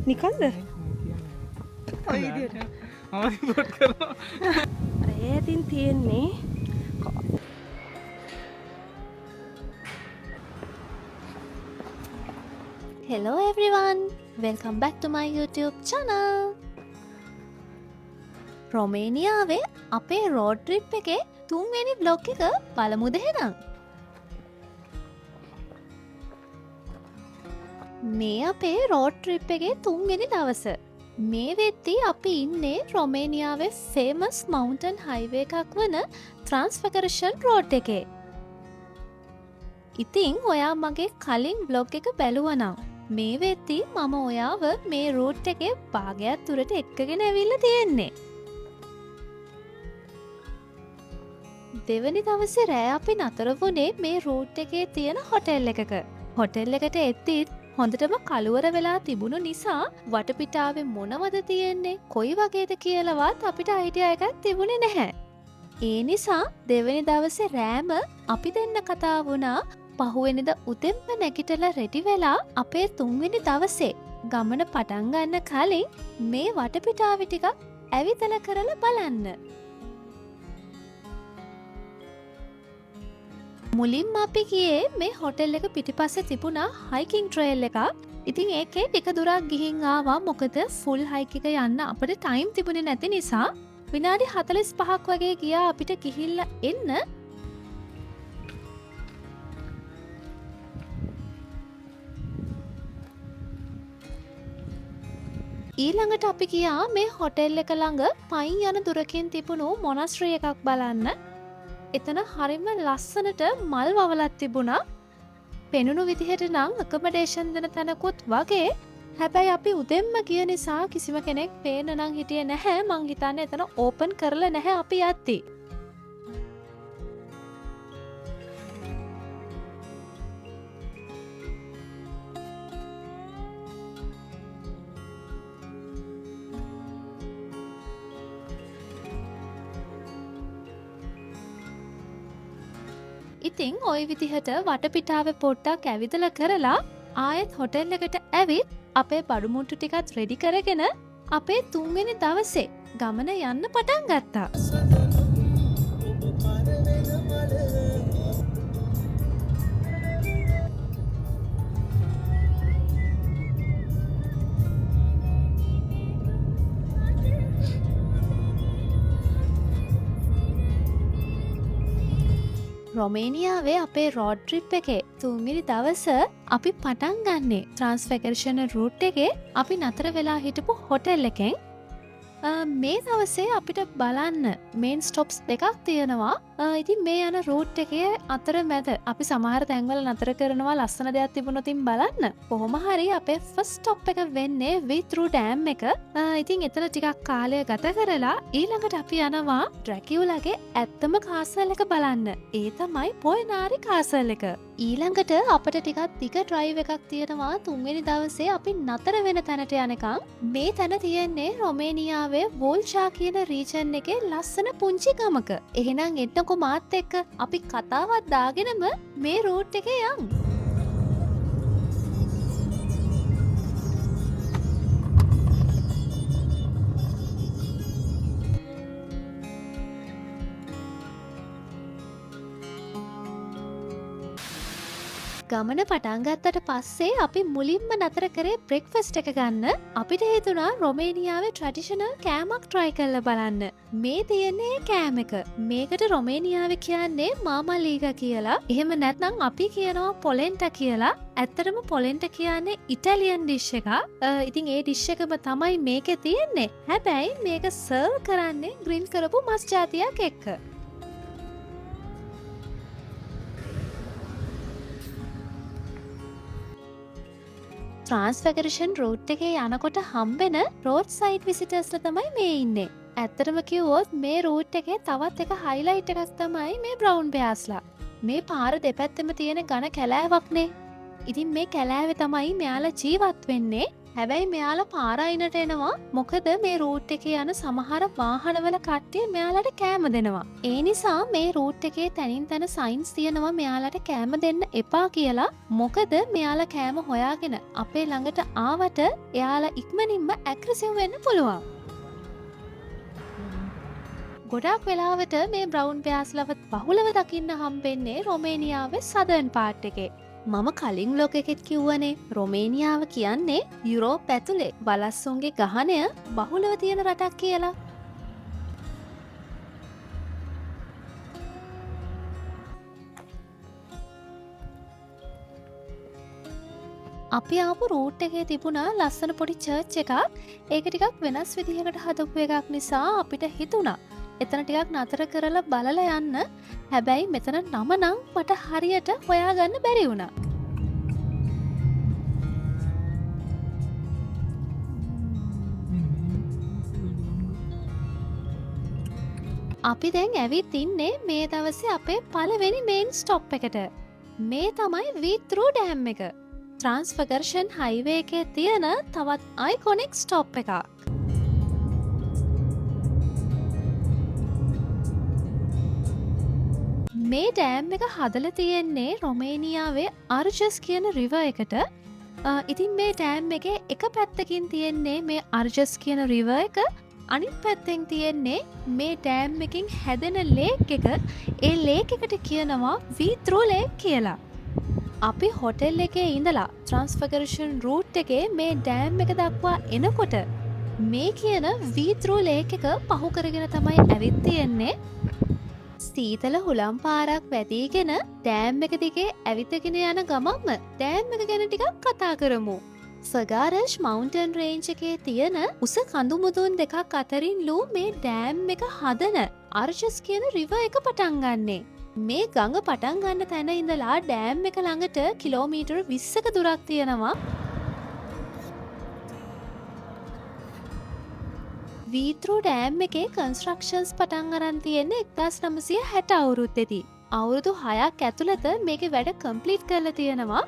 නිකන්ද? ඔය විදියට. රිපෝට් කරනවා. අර ඒතින් තියෙන්නේ Hello everyone, welcome back to my YouTube channel. රොමේනියාවේ අපේ රෝඩ් ට්‍රිප් එකේ 3 වෙනි බ්ලොග් එක බලමුද එහෙනම්. මේ අපේ රෝඩ් ට්‍රිප් එකේ 3 වෙනි දවස. මේ වෙද්දී අපි ඉන්නේ රොමේනියාවේ ෆේමස් මවුන්ටන් හයිවේ එකක් වන ට්‍රාන්ස්ෆිගරේෂන් රෝඩ් එකේ. ඉතින් ඔයා මගේ කලින් බ්ලොග් එක බැලුවා නම් මේ වෙද්දී මම ඔයාව මේ රූට් එකේ භාගයක් දුරට එක්කගෙන ඇවිල්ලා තියෙන්නේ. දෙවනි දවසේ රෑ අපි නතර වුණේ මේ රූට් එකේ තියෙන හොටෙල් එකක. හොටෙල් එකට එද්දිත් හොඳටම කළුවර වෙලා තිබුණු නිසා වටපිටාවේ මොනවද තියෙන්නේ කොයි වගේද කියලාවත් අපිට අයිඩියා එකක් තිබුණේ නැහැ. ඒ නිසා දෙවැනි දවසේ රෑම අපි දෙන්න කතා වුණා පහුවෙනිද උදෙන්ම නැගිටලා රෙඩි වෙලා අපේ 3 වෙනි දවසේ ගමන පටන් ගන්න කලින් මේ වටපිටාව ටිකක් ඇවිදලා කරලා බලන්න. මුලින්ම අපි ගියේ මේ හොටෙල් එක පිටිපස්සේ තිබුණා හයිකින් ට්‍රේල් එකක්. ඉතින් ඒකේ ටික දුරක් ගිහින් ආවා මොකද ෆුල් හයික් එක යන්න අපිට ටයිම් තිබුණේ නැති නිසා. විනාඩි 45ක් වගේ ගියා අපිට ගිහිල්ලා එන්න. ඊළඟට අපි ගියා මේ හොටෙල් එක ළඟ පයින් යන දුරකින් තිබුණු මොනස්ට්‍රි එකක් බලන්න. එතන හරිම ලස්සනට මල් වවලක් තිබුණා. පෙනුණු විදිහට නම් අකමඩේෂන් දෙන තැනකුත් වගේ. හැබැයි අපි උදෙන්ම ගිය නිසා කිසිම කෙනෙක් පේන්න නම් හිටියේ නැහැ. මං හිතන්නේ එතන ඕපන් කරලා නැහැ අපි යද්දි. ඉතින් ওই විදිහට වටපිටාවේ පොට්ටක් ඇවිදලා කරලා ආයෙත් හොටෙල් එකට ඇවිත් අපේ බඩු මුට්ටු ටිකත් රෙඩි කරගෙන අපේ 3 වෙනි දවසේ ගමන යන්න පටන් ගත්තා. රොමේනියාවේ අපේ රෝඩ් ට්‍රිප් එකේ 3 වෙනි දවස අපි පටන් ගන්නේ ට්‍රාන්ස්ෆිගරේෂන් රූට් එකේ අපි නතර වෙලා හිටපු හොටෙල් එකෙන්. මේ දවසේ අපිට බලන්න මේන් ස්ටොප්ස් දෙකක් තියෙනවා. ඉතින් මේ යන රූට් එකේ අතරමැද අපි සමහර තැන්වල නතර කරනවා ලස්සන දෙයක් තිබුණොත් බලන්න. කොහොම හරි අපේ ෆස්ට් ස්ටොප් එක වෙන්නේ විත්රු ඩෑම් එක. ඉතින් එතන ටිකක් කාලය ගත කරලා ඊළඟට අපි යනවා ඩ්‍රැකියුලාගේ ඇත්තම කාසල් එක බලන්න. ඒ තමයි පොයිනාරි කාසල් එක. ඊළඟට අපිට ටිකක් දිග ඩ්‍රයිව් එකක් තියෙනවා 3 වෙනි දවසේ අපි නතර වෙන තැනට යනකම්. මේ තැන තියෙන්නේ රොමේනියාවේ වෝල්ෂා කියන රීජන් එකේ ලස්සන පුංචි ගමක. එහෙනම් එන්නකො මාත් එක්ක අපි කතාවක් දාගෙනම මේ රූට් එකේ යමු. ගමන පටන් ගත්තට පස්සේ අපි මුලින්ම නතර කරේ බ්‍රෙක්ෆාස්ට් එක ගන්න. අපිට හිතුණා රොමේනියාවේ ට්‍රැඩිෂනල් කෑමක් try කරලා බලන්න. මේ තියෙන්නේ කෑම එක. මේකට රොමේනියාවේ කියන්නේ මාමාලීගා කියලා. එහෙම නැත්නම් අපි කියනවා පොලෙන්ටා කියලා. ඇත්තටම පොලෙන්ටා කියන්නේ ඉටාලියන් ඩිෂ් එකක්. ඉතින් ඒ ඩිෂ් එකම තමයි මේකේ තියෙන්නේ. හැබැයි මේක සර්ව් කරන්නේ ග්‍රිල් කරපු මස් ජාතියක් එක්ක. ට්‍රාන්ස්ෆිගරේෂන් රූට් එකේ යනකොට හම්බෙන රෝඩ් සයිඩ් විසිටර්ස්ලා තමයි මේ ඉන්නේ. ඇත්තටම කිව්වොත් මේ රූට් එකේ තවත් එක හයිලයිට් එකක් තමයි මේ බ්‍රවුන් බෙයාස්ලා. මේ පාර දෙපැත්තෙම තියෙන ඝන කැලෑවක්නේ. ඉතින් මේ කැලෑවේ තමයි මෙයාලා ජීවත් වෙන්නේ. හැබැයි මෙයාලා පාර අයිනට එනවා. මොකද මේ රූට් එකේ යන සමහර වාහනවල කට්ටිය මෙයාලට කෑම දෙනවා. ඒ නිසා මේ රූට් එකේ තනින් තන සයින්ස් තියෙනවා මෙයාලට කෑම දෙන්න එපා කියලා. මොකද මෙයාලා කෑම හොයාගෙන අපේ ළඟට ආවට එයාලා ඉක්මනින්ම ඇග්‍රෙසිව් වෙන්න පුළුවන්. ගොඩාක් වෙලාවට මේ බ්‍රවුන් බෙයාස්ලව බහුලව දකින්න හම්බෙන්නේ රොමේනියාවේ සදර්න් පාර්ට් එකේ. මම කලින් ලෝක එකෙත් කිව්වනේ රොමේනියාව කියන්නේ යුරෝප් ඇතුලේ වලස්සුන්ගේ ගහනය බහුලව තියෙන රටක් කියලා. අපි ආපු රූට් එකේ තිබුණා ලස්සන පොඩි චර්ච් එකක්. ඒක ටිකක් වෙනස් විදිහකට හදපු එකක් නිසා අපිට හිතුණා එතන ටිකක් නතර කරලා බලලා යන්න. හැබැයි මෙතන නම නම් මට හරියට හොයාගන්න බැරි වුණා. අපි දැන් ඇවිත් ඉන්නේ මේ දවසේ අපේ පළවෙනි මේන් ස්ටොප් එකට. මේ තමයි වීත්‍රූ ඩෑම් එක. ට්‍රාන්ස්ෆර්ගර්ෂන් හයිවේ එකේ තියෙන තවත් අයිකොනික් ස්ටොප් එකක්. මේ ඩෑම් එක හදලා තියෙන්නේ රොමේනියාවේ අර්ජස් කියන රිවර් එකට. ඉතින් මේ ඩෑම් එකේ එක පැත්තකින් තියෙන්නේ මේ අර්ජස් කියන රිවර් එක, අනිත් පැත්තෙන් තියෙන්නේ මේ ඩෑම් එකකින් හැදෙන ලේක් එක. ඒ ලේක් එකට කියනවා වීත්‍රූ ලේක් කියලා. අපි හොටෙල් එකේ ඉඳලා ට්‍රාන්ස්ෆර්ගර්ෂන් රූට් එකේ මේ ඩෑම් එක දක්වා එනකොට මේ කියන වීත්‍රූ ලේක් එක පහු කරගෙන තමයි ඇවිත් තියෙන්නේ. සීතල හුළම් පාරක් වැදීගෙන ඩෑම් එක දිගේ ඇවිතගෙන යන ගමන්ම ඩෑම් එක ගැන ටිකක් කතා කරමු. සගාරෂ් මවුන්ටන් රේන්ජ් එකේ තියෙන උස කඳු මුදුන් දෙකක් අතරින්ලු මේ ඩෑම් එක හදන අර්ජස් කියන රිවර් එක පටන් ගන්නෙ. මේ ගඟ පටන් ගන්න තැන ඉඳලා ඩෑම් එක ළඟට කිලෝමීටර් 20ක දුරක් තියෙනවා. වීත්‍රූ ඩෑම් එකේ කන්ස්ට්‍රක්ෂන්ස් පටන් අරන් තියෙන්නේ 1960 අවුරුද්දේදී. අවුරුදු 6ක් ඇතුළත මේකේ වැඩ කම්ප්ලීට් කරලා තියෙනවා.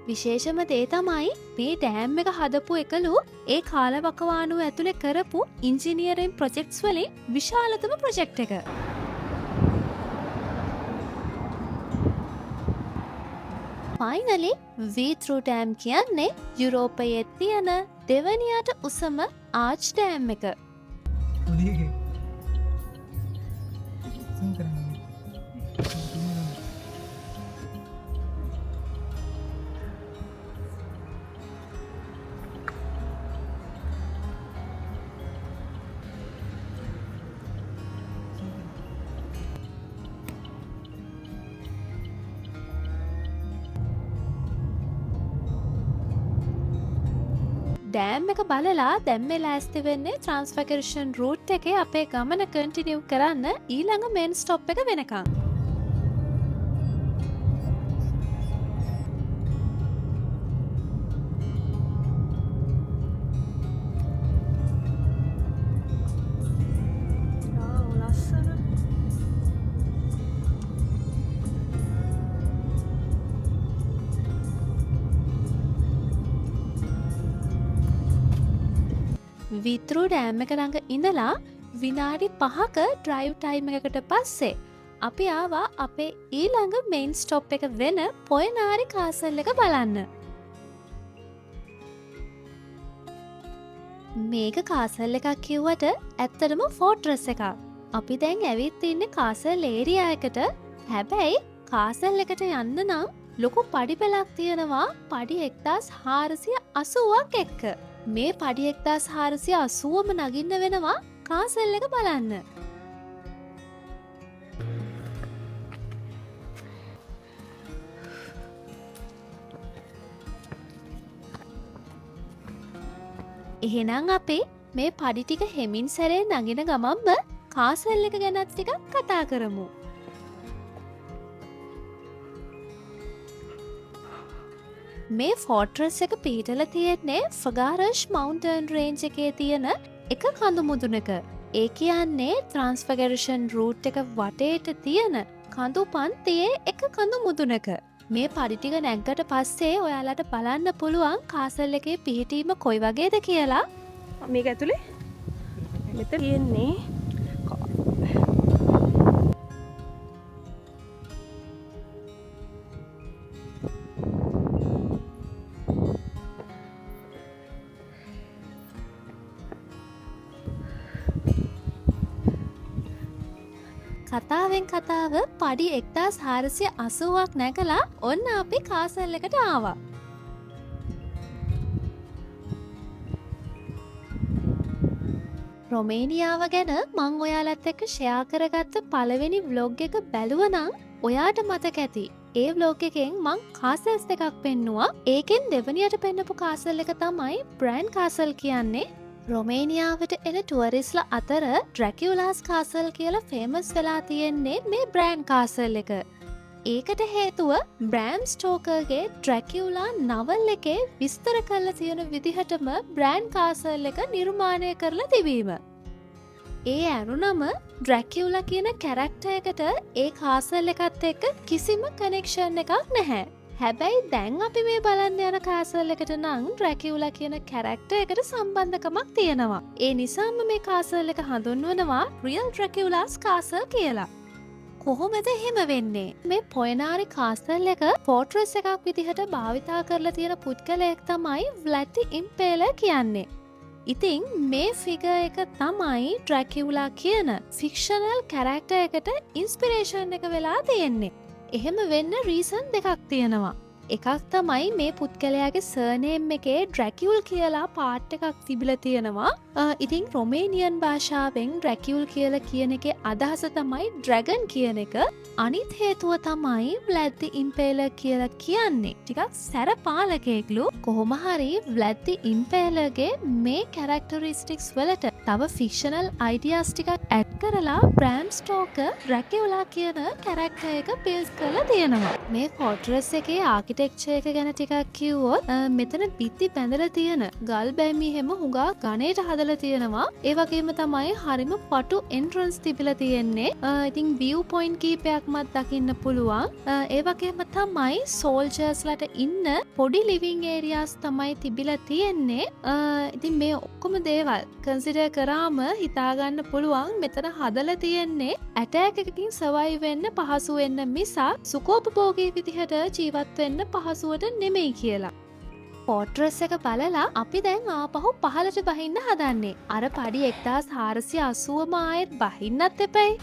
විශේෂම දේ තමයි මේ ඩෑම් එක හදපු එකලු ඒ කාලවකවානුව ඇතුලේ කරපු ඉන්ජිනියරින් ප්‍රොජෙක්ට්ස් වලින් විශාලතම ප්‍රොජෙක්ට් එක. ෆයිනලි වීත්‍රූ ඩෑම් කියන්නේ යුරෝපයේ තියෙන දෙවනියට උසම ආච් ඩෑම් එක. ඩෑම් එක බලලා දැන් මේ ලෑස්ති වෙන්නේ ට්‍රාන්ස්ෆර්ගර්ෂන් රූට් එකේ අපේ ගමන කන්ටිනියු කරන්න ඊළඟ මේන් ස්ටොප් එක වෙනකන්. වීත්‍රූ ඩෑම් එක ළඟ ඉඳලා විනාඩි 5ක ඩ්‍රයිව් ටයිම් එකකට පස්සේ අපි ආවා අපේ ඊළඟ මේන් ස්ටොප් එක වෙන පොයනාරි කාසල් එක බලන්න. මේක කාසල් එකක් කිව්වට ඇත්තටම ෆෝට්‍රස් එකක්. අපි දැන් ඇවිත් ඉන්නේ කාසල් ඒරියා එකට. හැබැයි කාසල් එකට යන්න නම් ලොකු පඩි පෙළක් තියෙනවා පඩි 1480ක් එක්ක. මේ පඩි 1480ම නගින්න වෙනවා කාසල් එක බලන්න. එහෙනම් අපි මේ පඩි ටික හෙමින් සැරේ නගින ගමන්ම කාසල් එක ගැනත් ටිකක් කතා කරමු. මේ ෆෝට්‍රස් එක පිහිටලා තියෙන්නේ ෆගාරෂ් මවුන්ටන් රේන්ජ් එකේ තියෙන එක කඳු මුදුනක. ඒ කියන්නේ ට්‍රාන්ස්ෆර්ගර්ෂන් රූට් එක වටේට තියෙන කඳු පන්තියේ එක කඳු මුදුනක. මේ පඩි ටික නැග්ගට පස්සේ ඔයාලට බලන්න පුළුවන් කාසල් එකේ පිහිටීම කොයි වගේද කියලා. මේක ඇතුලේ මෙතන තියෙන්නේ කතාවෙන් කතාව පඩි 1480ක් නැගලා ඔන්න අපි කාසල් එකට ආවා. රොමේනියාව ගැන මං ඔයාලත් එක්ක ෂෙයා කරගත්ත පළවෙනි ව්ලොග් එක බැලුවනම් ඔයාට මතක ඇති. ඒ ව්ලොග් එකෙන් මං කාසල්ස් දෙකක් පෙන්නුවා. ඒකෙන් දෙවනියට පෙන්නපු කාසල් එක තමයි බ්‍රෑන්ඩ් කාසල් කියන්නේ. රොමේනියාවට එන ටුවරිස්ලා අතර ඩ්‍රැකියුලාස් කාසල් කියලා ෆේමස් වෙලා තියෙන්නේ මේ බ්‍රෑන්ඩ් කාසල් එක. ඒකට හේතුව බ්‍රෑම් ස්ටෝකර්ගේ ඩ්‍රැකියුලා නවල් එකේ විස්තර කරලා තියෙන විදිහටම බ්‍රෑන්ඩ් කාසල් එක නිර්මාණය කරලා තිබීම. ඒ ඇරුණම ඩ්‍රැකියුලා කියන කැරක්ටර් එකට ඒ කාසල් එකත් එක්ක කිසිම කනෙක්ෂන් එකක් නැහැ. හැබැයි දැන් අපි මේ බලන්න යන කාසල් එකට නම් ඩ්‍රැකියුලා කියන කැරක්ටර් එකට සම්බන්ධකමක් තියෙනවා. ඒ නිසාම මේ කාසල් එක හඳුන්වනවා රියල් ඩ්‍රැකියුලාස් කාසල් කියලා. කොහොමද එහෙම වෙන්නේ? මේ පොයනාරි කාසල් එක ෆෝට්‍රස් එකක් විදිහට භාවිතා කරලා තියෙන පුද්ගලයෙක් තමයි ව්ලැඩ් දි ඉම්පේලර් කියන්නේ. ඉතින් මේ ෆිගර් එක තමයි ඩ්‍රැකියුලා කියන ෆික්ෂනල් කැරක්ටර් එකට ඉන්ස්පිරේෂන් එක වෙලා තියෙන්නේ. එහෙම වෙන්න රීසන් දෙකක් තියෙනවා. එකක් තමයි මේ පුද්ගලයාගේ සර්නේම් එකේ ඩ්‍රැකියුල් කියලා පාට් එකක් තිබිලා තියෙනවා. ඉතින් රොමේනියන් භාෂාවෙන් ඩ්‍රැකියුල් කියලා කියන එකේ අදහස තමයි ඩ්‍රැගන් කියන එක. අනිත් හේතුව තමයි ව්ලැඩ් දි ඉම්පේලර් කියලා කියන්නේ. ටිකක් සැර පාලකයෙක්ලු. කොහොම හරි ව්ලැඩ් දි ඉම්පේලර්ගේ මේ කැරක්ටරිස්ටික්ස් වලට තව ෆික්ෂනල් අයිඩියාස් ටිකක් ඇඩ් කරලා බ්‍රෑම් ස්ටෝකර් ඩ්‍රැකියුලා කියන කැරක්ටර් එක බිල්ඩ් කරලා තියෙනවා. මේ ෆෝට්‍රස් එකේ ආකිටෙක්චර් එක ගැන ටිකක් කිව්වොත් මෙතන බිත්ති බැඳලා තියෙන ගල් බැමි හැම හුඟා ගණේට හදලා තියෙනවා. ඒ වගේම තමයි හරිම පටු එන්ට්‍රන්ස් තිබිලා තියෙන්නේ. ඉතින් view point කීපයක්මත් දකින්න පුළුවන්. ඒ වගේම තමයි සෝල්ජර්ස්ලාට ඉන්න පොඩි ලිවිං ඒරියාස් තමයි තිබිලා තියෙන්නේ. ඉතින් මේ ඔක්කොම දේවල් කන්සිඩර් කරාම හිතාගන්න පුළුවන් මෙතන හදලා තියෙන්නේ ඇටැක් එකකින් සර්වයිව් වෙන්න පහසු වෙන්න මිසක් සුඛෝපභෝගී විදිහට ජීවත් වෙන්න පහසුවට නෙමෙයි කියලා. ෆෝට්‍රස් එක බලලා අපි දැන් ආපහු පහළට බහින්න හදන්නේ. අර පඩි 1480ම ආයෙත් බහින්නත් එපයි.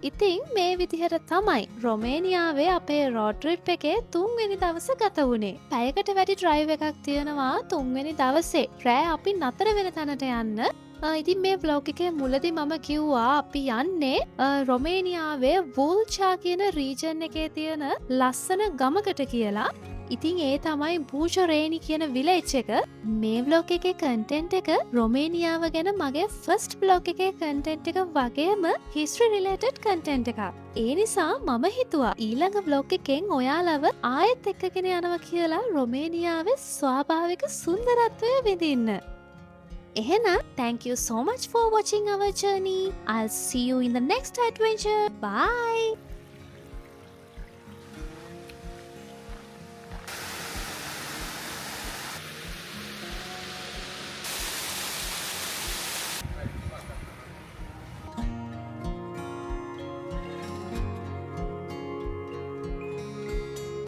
ඉතින් මේ විදිහට තමයි රොමේනියාවේ අපේ රෝඩ් ට්‍රිප් එකේ 3 වෙනි දවස ගත වුණේ. පැයකට වැඩි ඩ්‍රයිව් එකක් තියෙනවා 3 වෙනි දවසේ. රෑ අපි නතර වෙන තැනට යන්න. ඉතින් මේ ව්ලොග් එකේ මුලදී මම කිව්වා අපි යන්නේ රොමේනියාවේ වෝල්චා කියන රීජන් එකේ තියෙන ලස්සන ගමකට කියලා. ඉතින් ඒ තමයි බූජරේනි කියන විලේජ් එක. මේ ව්ලොග් එකේ කන්ටෙන්ට් එක රොමේනියාව ගැන මගේ ෆස්ට් ව්ලොග් එකේ කන්ටෙන්ට් එක වගේම හිස්ටරි රිලේටඩ් කන්ටෙන්ට් එකක්. ඒ නිසා මම හිතුවා ඊළඟ ව්ලොග් එකෙන් ඔයාලව ආයෙත් එක්කගෙන යනවා කියලා රොමේනියාවේ ස්වාභාවික සුන්දරත්වය විඳින්න. එහෙනම් thank you so much for watching our journey. I'll see you in the next adventure. Bye.